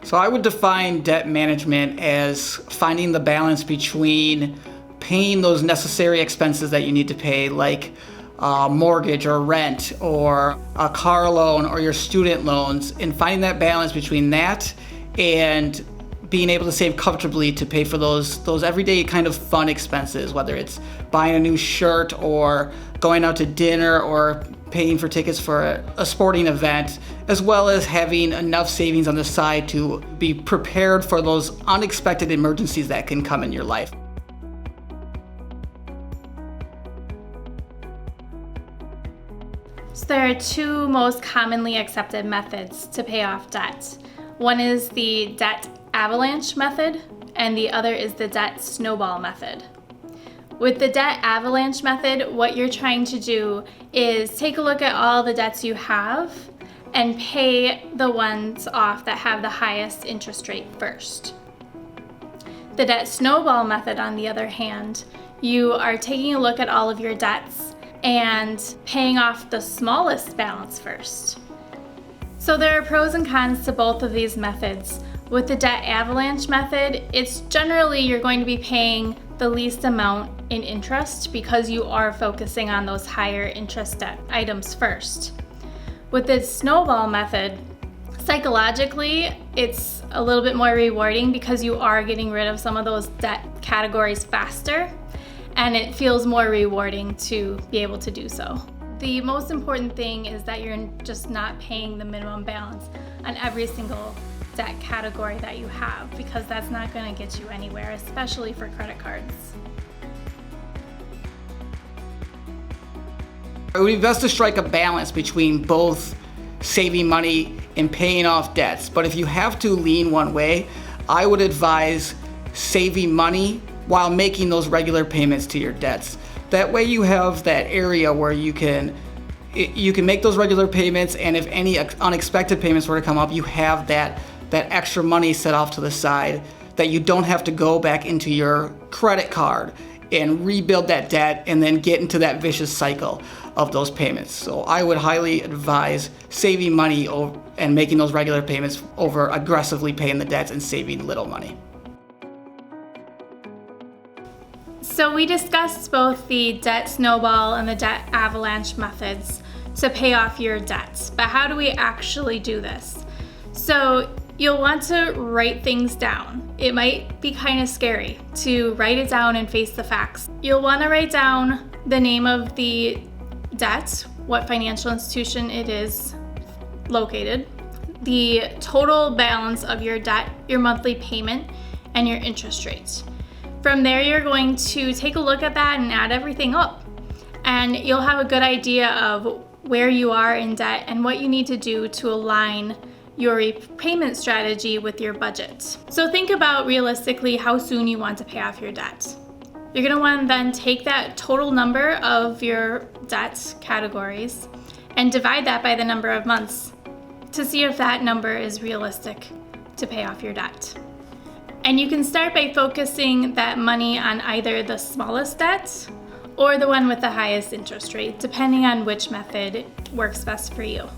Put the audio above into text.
So I would define debt management as finding the balance between paying those necessary expenses that you need to pay, like mortgage or rent or a car loan or your student loans, and finding that balance between that and being able to save comfortably to pay for those everyday kind of fun expenses, whether it's buying a new shirt or going out to dinner or paying for tickets for a sporting event, as well as having enough savings on the side to be prepared for those unexpected emergencies that can come in your life. So there are two most commonly accepted methods to pay off debt. One is the debt avalanche method, and the other is the debt snowball method. With the debt avalanche method, what you're trying to do is take a look at all the debts you have and pay the ones off that have the highest interest rate first. The debt snowball method, on the other hand, you are taking a look at all of your debts and paying off the smallest balance first. So there are pros and cons to both of these methods. With the debt avalanche method, it's generally you're going to be paying the least amount in interest because you are focusing on those higher interest debt items first. With the snowball method, psychologically, it's a little bit more rewarding because you are getting rid of some of those debt categories faster, and it feels more rewarding to be able to do so. The most important thing is that you're just not paying the minimum balance on every single debt category that you have, because that's not going to get you anywhere, especially for credit cards. It would be best to strike a balance between both saving money and paying off debts. But if you have to lean one way, I would advise saving money while making those regular payments to your debts. That way you have that area where you can make those regular payments, and if any unexpected payments were to come up, you have that extra money set off to the side that you don't have to go back into your credit card and rebuild that debt and then get into that vicious cycle of those payments. So I would highly advise saving money and making those regular payments over aggressively paying the debts and saving little money. So we discussed both the debt snowball and the debt avalanche methods to pay off your debts, but how do we actually do this? So you'll want to write things down. It might be kind of scary to write it down and face the facts. You'll want to write down the name of the debt, what financial institution it is located, the total balance of your debt, your monthly payment, and your interest rates. From there, you're going to take a look at that and add everything up. And you'll have a good idea of where you are in debt and what you need to do to align your repayment strategy with your budget. So think about realistically how soon you want to pay off your debt. You're going to want to then take that total number of your debt categories and divide that by the number of months to see if that number is realistic to pay off your debt. And you can start by focusing that money on either the smallest debt or the one with the highest interest rate, depending on which method works best for you.